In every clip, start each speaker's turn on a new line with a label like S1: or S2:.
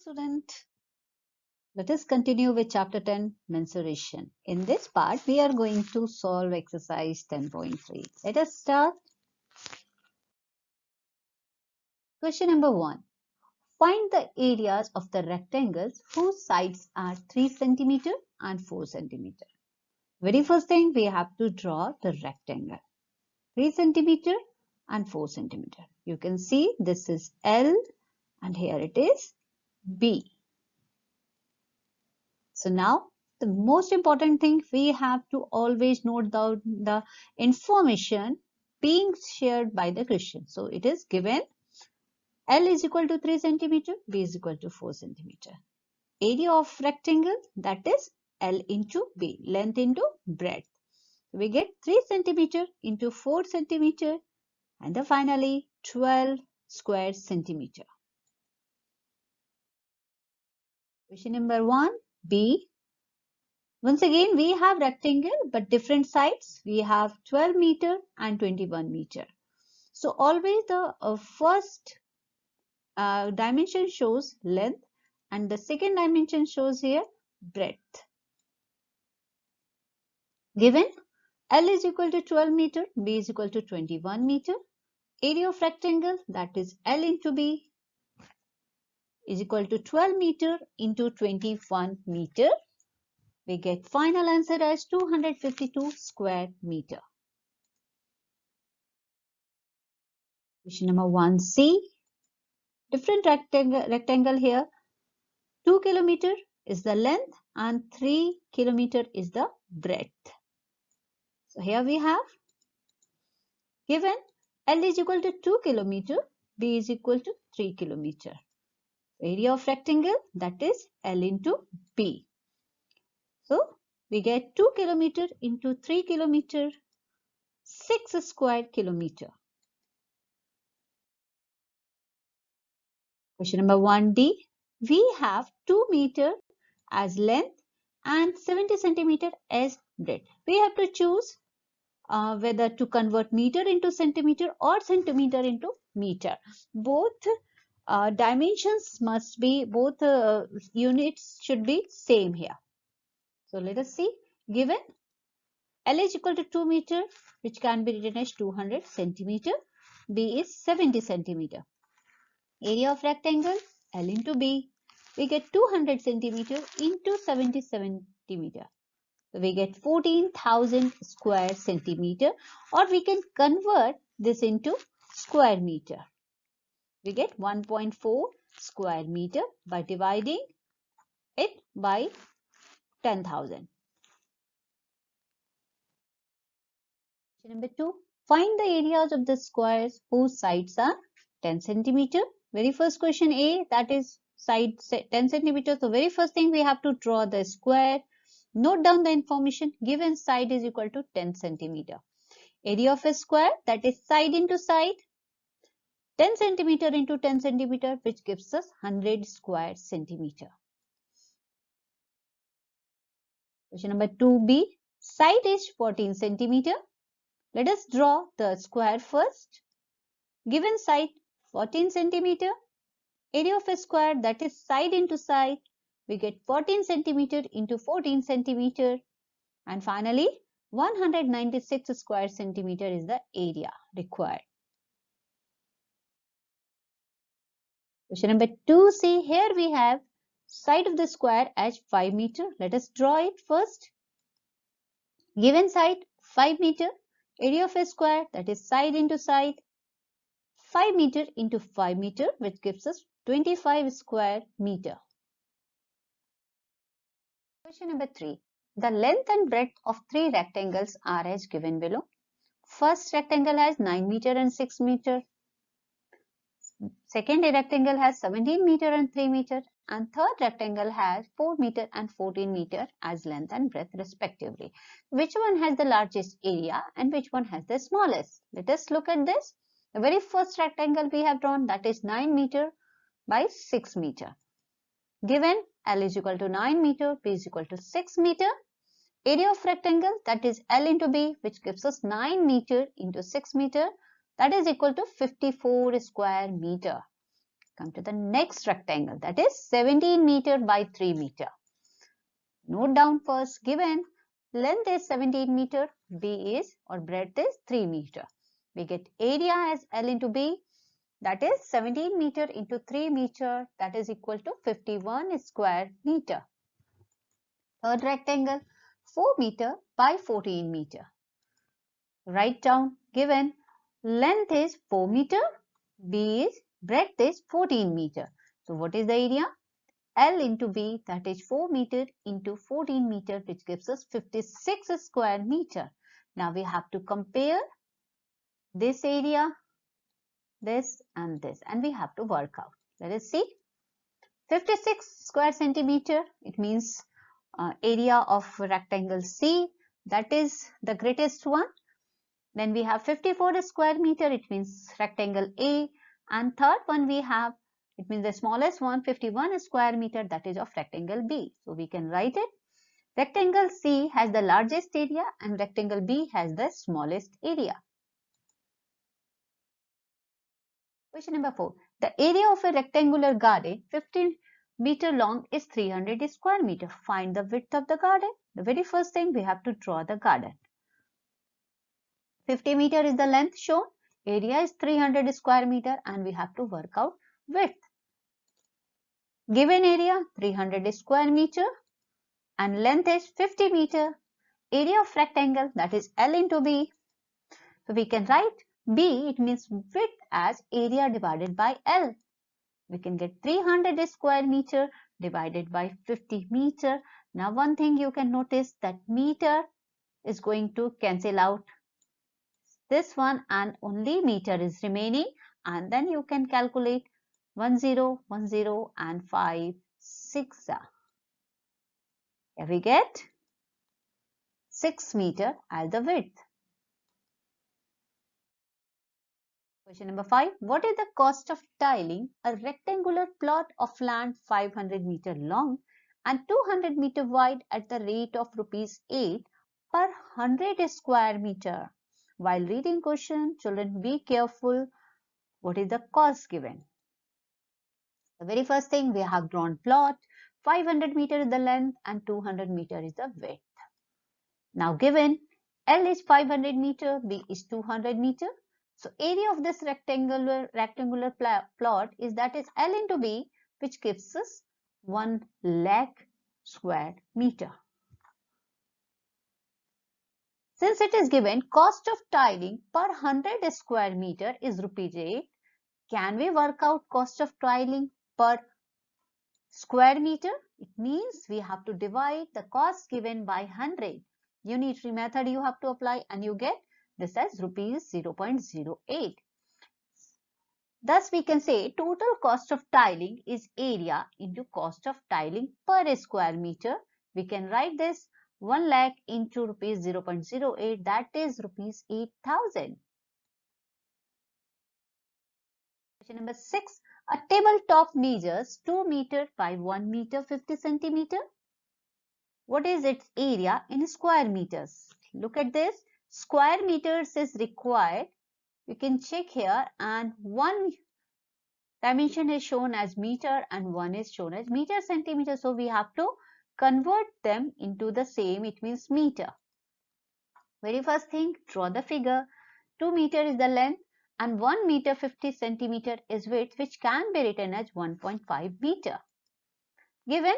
S1: student. Let us continue with chapter 10, mensuration. In this part, we are going to solve exercise 10.3. Let us start. Question number 1. Find the areas of the rectangles whose sides are 3 cm and 4 cm. Very first thing, we have to draw the rectangle. 3 cm and 4 cm. You can see this is L and here it is B. So now the most important thing, we have to always note down the information being shared by the question. So it is given L is equal to 3 cm, B is equal to 4 cm. Area of rectangle, that is L into B, length into breadth. We get 3 cm into 4 cm and then finally 12 square centimeter. Question number 1, B. Once again, we have rectangle, but different sides. We have 12 meter and 21 meter. So always the first dimension shows length and the second dimension shows here breadth. Given L is equal to 12 meter, B is equal to 21 meter. Area of rectangle, that is L into B, is equal to 12 meter into 21 meter. We get final answer as 252 square meter. Question number 1C. Different rectangle here. 2 km is the length and 3 km is the breadth. So here we have given L is equal to 2 km, B is equal to 3 km. Area of rectangle, that is L into B. So we get 2 km into 3 km, 6 square kilometer. Question number 1D. We have 2 meter as length and 70 centimeter as breadth. We have to choose whether to convert meter into centimeter or centimeter into meter. Both dimensions must be, both units should be same here. So let us see. Given L is equal to 2 meter, which can be written as 200 centimeter. B is 70 centimeter. Area of rectangle L into B. We get 200 centimeter into 70 centimeter. So we get 14,000 square centimeter, or we can convert this into square meter. We get 1.4 square meter by dividing it by 10,000. Number 2. Find the areas of the squares whose sides are 10 centimeter. Very first question A, that is side 10 centimeter. So very first thing, we have to draw the square. Note down the information. Given side is equal to 10 centimeter. Area of a square, that is side into side, 10 centimeter into 10 centimeter, which gives us 100 square centimeter. Question number 2B. Side is 14 centimeter. Let us draw the square first. Given side 14 centimeter. Area of a square, that is side into side. We get 14 centimeter into 14 centimeter. And finally, 196 square centimeter is the area required. Question number 2C. Here we have side of the square as 5 meter. Let us draw it first. Given side 5 meter. Area of a square, that is side into side. 5 meter into 5 meter, which gives us 25 square meter. Question number 3. The length and breadth of 3 rectangles are as given below. First rectangle has 9 meter and 6 meter. Second rectangle has 17 meter and 3 meter. And third rectangle has 4 meter and 14 meter as length and breadth respectively. Which one has the largest area and which one has the smallest? Let us look at this. The very first rectangle we have drawn, that is 9 meter by 6 meter. Given L is equal to 9 meter, B is equal to 6 meter. Area of rectangle, that is L into B, which gives us 9 meter into 6 meter. That is equal to 54 square meter. come to the next rectangle, that is 17 meter by 3 meter. Note down first, given length is 17 meter, B is or breadth is 3 meter. We get area as L into B, that is 17 meter into 3 meter, that is equal to 51 square meter. Third rectangle, 4 meter by 14 meter. Write down, given length is 4 meter, B is breadth is 14 meter. So what is the area? L into B, that is 4 meter into 14 meter, which gives us 56 square meter. Now we have to compare this area, this and this, and we have to work out. Let us see. 56 square centimeter, it means area of rectangle C, that is the greatest one. Then we have 54 square meter, it means rectangle A, and third one we have, it means the smallest one, 51 square meter, that is of rectangle B. So we can write it. Rectangle C has the largest area and rectangle B has the smallest area. Question number 4. The area of a rectangular garden 15 meter long is 300 square meter. Find the width of the garden. The very first thing, we have to draw the garden. 50 meter is the length shown. Area is 300 square meter and we have to work out width. Given area 300 square meter and length is 50 meter. Area of rectangle, that is L into B. So we can write B, it means width, as area divided by L. We can get 300 square meter divided by 50 meter. Now one thing you can notice, that meter is going to cancel out this one and only meter is remaining, and then you can calculate 10, 10 and 5, 6. Here we get 6 meter as the width. Question number 5. What is the cost of tiling a rectangular plot of land 500 meter long and 200 meter wide at the rate of rupees 8 per 100 square meter? While reading question, children, be careful. What is the cost given? The very first thing, we have drawn plot. 500 meter is the length and 200 meter is the width. Now given L is 500 meter, B is 200 meter. So area of this rectangular plot is, that is L into B, which gives us 1 lakh square meter. Since it is given cost of tiling per 100 square meter is rupees 8, can we work out cost of tiling per square meter? It means we have to divide the cost given by 100. Unitary method you have to apply and you get this as rupees 0.08. Thus we can say total cost of tiling is area into cost of tiling per square meter. We can write this 1 lakh into rupees 0.08, that is rupees 8,000. Question number 6. A tabletop measures 2 meter by 1 meter 50 centimeter. What is its area in square meters? Look at this. Square meters is required. You can check here, and one dimension is shown as meter and one is shown as meter centimeter. So we have to convert them into the same, it means meter. Very first thing, draw the figure. 2 meter is the length and 1 meter 50 centimeter is width, which can be written as 1.5 meter. Given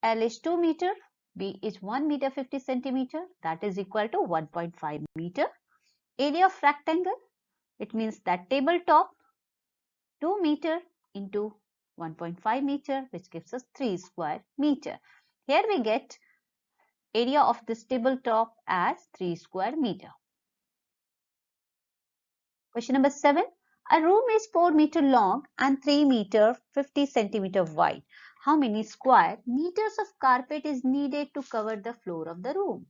S1: L is 2 meter, B is 1 meter 50 centimeter, that is equal to 1.5 meter. Area of rectangle, it means that tabletop, 2 meter into 1.5 meter, which gives us 3 square meter. Here we get area of this tabletop as 3 square meter. Question number 7. A room is 4 meter long and 3 meter 50 centimeter wide. How many square meters of carpet is needed to cover the floor of the room?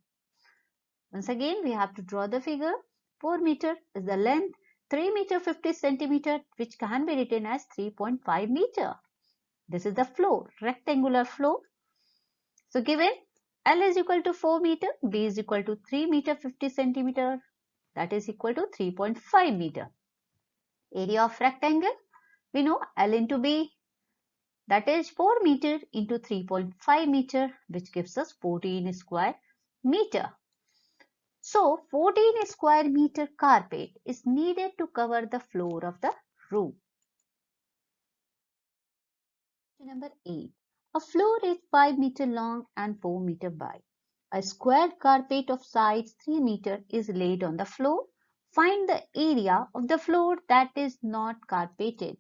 S1: Once again, we have to draw the figure. 4 meter is the length, 3 meter 50 centimeter, which can be written as 3.5 meter. This is the floor, rectangular floor. So given L is equal to 4 meter, B is equal to 3 meter 50 centimeter, that is equal to 3.5 meter. Area of rectangle, We know L into B, that is 4 meter into 3.5 meter, which gives us 14 square meter. So 14 square meter carpet is needed to cover the floor of the room. Number 8. A floor is 5 meter long and 4 meter wide. A square carpet of size 3 meter is laid on the floor. Find the area of the floor that is not carpeted.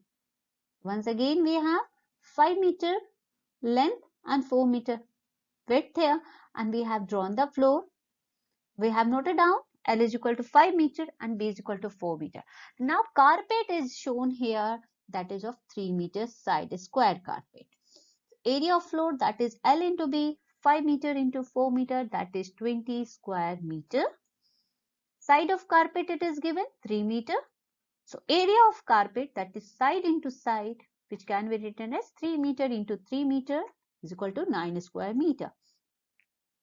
S1: Once again we have 5 meter length and 4 meter width here, and we have drawn the floor. We have noted down L is equal to 5 meter and B is equal to 4 meter. Now carpet is shown here, that is of 3 meter side square carpet. Area of floor, that is L into B, 5 meter into 4 meter, that is 20 square meter. Side of carpet it is given 3 meter. So area of carpet, that is side into side, which can be written as 3 meter into 3 meter, is equal to 9 square meter.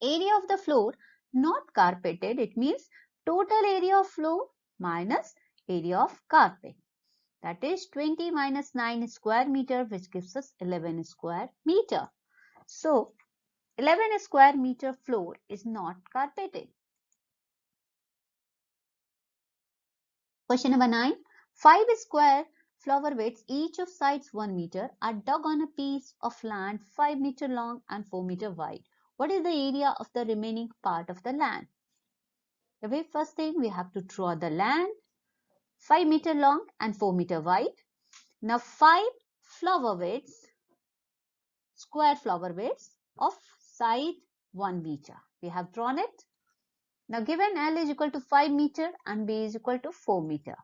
S1: Area of the floor not carpeted, it means total area of floor minus area of carpet. That is 20 minus 9 square meter, which gives us 11 square meter. So 11 square meter floor is not carpeted. Question number 9. 5 square flower beds, each of sides 1 meter, are dug on a piece of land 5 meter long and 4 meter wide. What is the area of the remaining part of the land? The very first thing, we have to draw the land 5 meter long and 4 meter wide. Now 5 flower beds, square flower beds of side 1 meter. We have drawn it. Now given L is equal to 5 meter and B is equal to 4 meter.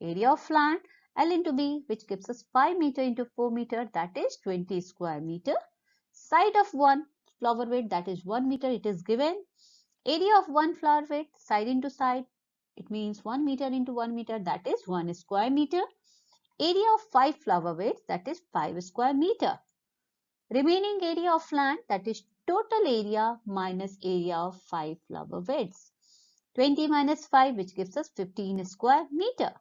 S1: Area of land L into B, which gives us 5 meter into 4 meter, that is 20 square meter. Side of one flower bed, that is 1 meter, it is given. Area of one flower bed, side into side, it means 1 meter into 1 meter, that is 1 square meter. Area of 5 flower beds, that is 5 square meter. Remaining area of land, that is total area minus area of 5 flower beds. 20 minus 5, which gives us 15 square meter.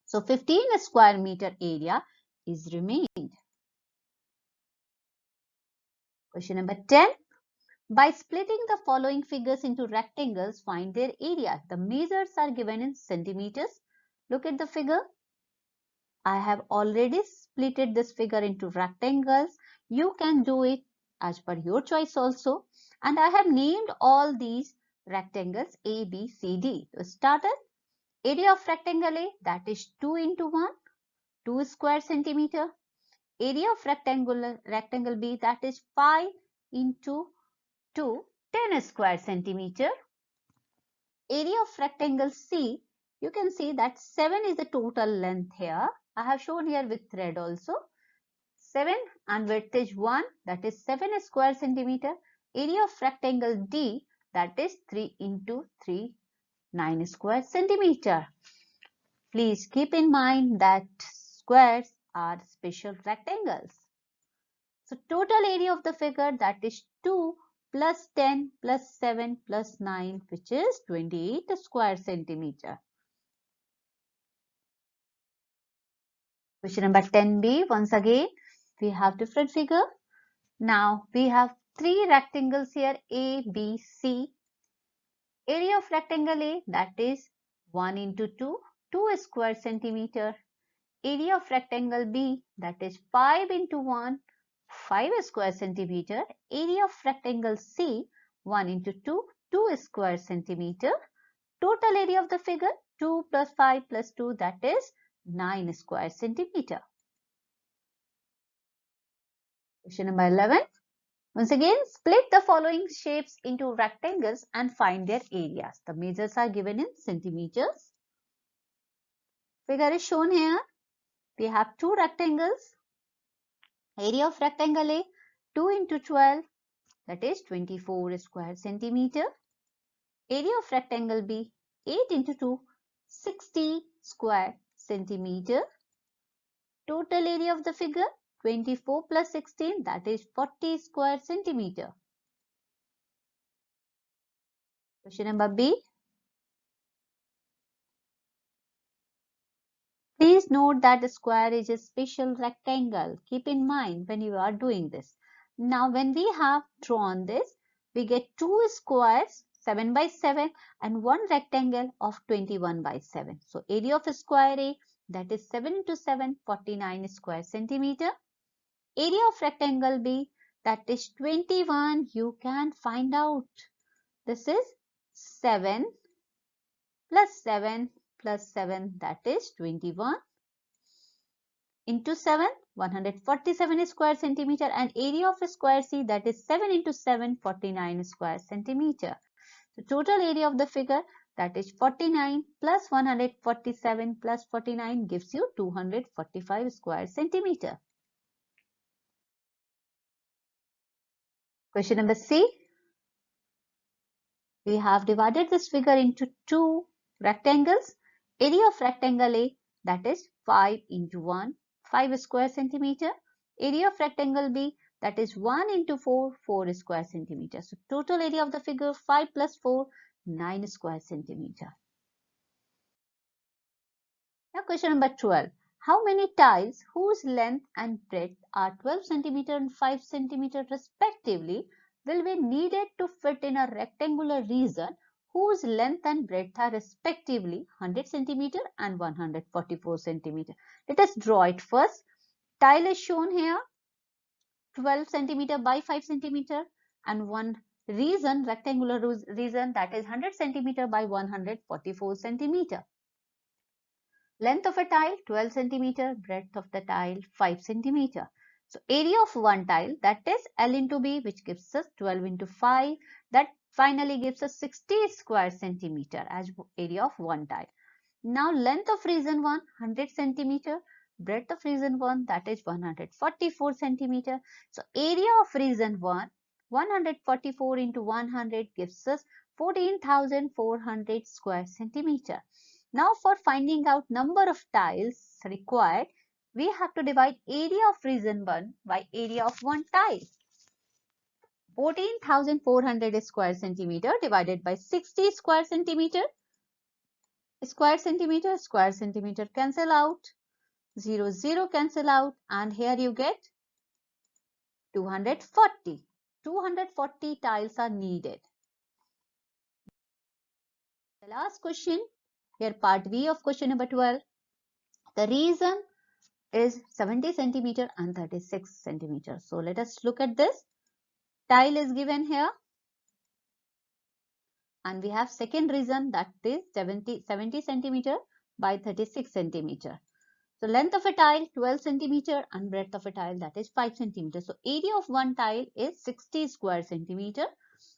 S1: So 15 square meter area is remained. Question number 10. By splitting the following figures into rectangles, find their area. The measures are given in centimeters. Look at the figure. I have already splitted this figure into rectangles. You can do it as per your choice also. And I have named all these rectangles A, B, C, D. To start with, area of rectangle A, that is 2 into 1, 2 square centimeter. Area of rectangle B, that is 5 into 2, 10 square centimeter. Area of rectangle C, you can see that 7 is the total length here. I have shown here with red also. 7 and width is 1, that is 7 square centimeter. Area of rectangle D, that is 3 into 3, 9 square centimeter. Please keep in mind that squares are special rectangles. So total area of the figure, that is 2 plus 10 plus 7 plus 9, which is 28 square centimeter. Question number 10b, once again, we have different figure. Now we have 3 rectangles here, A, B, C. Area of rectangle A, that is 1 into 2, 2 square centimeter. Area of rectangle B, that is 5 into 1, 5 square centimeter. Area of rectangle C, 1 into 2, 2 square centimeter. Total area of the figure, 2 plus 5 plus 2, that is 9 square centimeter. Question number 11. Once again, split the following shapes into rectangles and find their areas. The measures are given in centimeters. Figure is shown here. We have 2 rectangles. Area of rectangle A, 2 into 12, that is 24 square centimeter. Area of rectangle B, 8 into 2, 60 square centimeter. Total area of the figure, 24 plus 16, that is 40 square centimeter. Question number B. Please note that a square is a special rectangle. Keep in mind when you are doing this. Now when we have drawn this, we get two squares 7 by 7 and one rectangle of 21 by 7. So area of square A, that is 7 into 7, 49 square centimeter. Area of rectangle B, that is 21. You can find out. This is 7 plus 7 plus 7, that is 21 into 7, 147 square centimeter, and area of a square C, that is 7 into 7, 49 square centimeter. So total area of the figure, that is 49 plus 147 plus 49 gives you 245 square centimeter. Question number C. We have divided this figure into two rectangles. Area of rectangle A, that is 5 into 1, 5 square centimeter. Area of rectangle B, that is 1 into 4, 4 square centimeter. So total area of the figure 5 plus 4, 9 square centimeter. Now question number 12. How many tiles whose length and breadth are 12 centimeter and 5 centimeter respectively will be needed to fit in a rectangular region whose length and breadth are respectively 100 centimeter and 144 centimeter? Let us draw it first. Tile is shown here 12 centimeter by 5 centimeter and one region, rectangular region, that is 100 centimeter by 144 centimeter. Length of a tile 12 centimeter, breadth of the tile 5 centimeter. So area of one tile, that is L into B, which gives us 12 into 5, that finally gives us 60 square centimeter as area of one tile. Now length of region 1 100 centimeter, breadth of region 1, that is 144 centimeter. So area of region 1 144 into 100 gives us 14,400 square centimeter. Now for finding out number of tiles required, we have to divide area of region 1 by area of one tile. 14,400 square centimeter divided by 60 square centimeter. Square centimeter cancel out. 0, 0 cancel out, and here you get 240. 240 tiles are needed. The last question, here part B of question number 12. The region is 70 centimeter and 36 centimeter. So let us look at this. Tile is given here. And we have second region, that is 70 centimeter by 36 centimeter. So length of a tile 12 centimeter and breadth of a tile, that is 5 centimeter. So area of one tile is 60 square centimeter.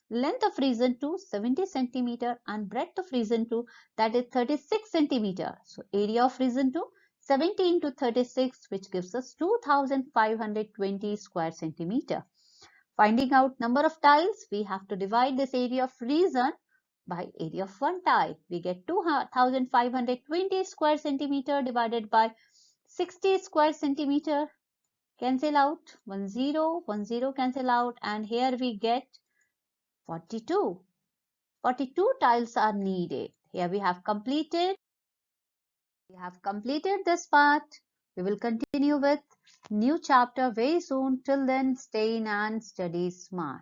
S1: Length of region 2 70 centimeter and breadth of region 2, that is 36 centimeter. So area of region 2 70 into 36, which gives us 2520 square centimeter. Finding out number of tiles, we have to divide this area of region by area of one tile. We get 2520 square centimeter divided by 60 square centimeter. Cancel out. 1 0, 1 0 cancel out, and here we get 42. 42 tiles are needed. Here we have completed. We have completed this part. We will continue with new chapter very soon. Till then, stay in and study smart.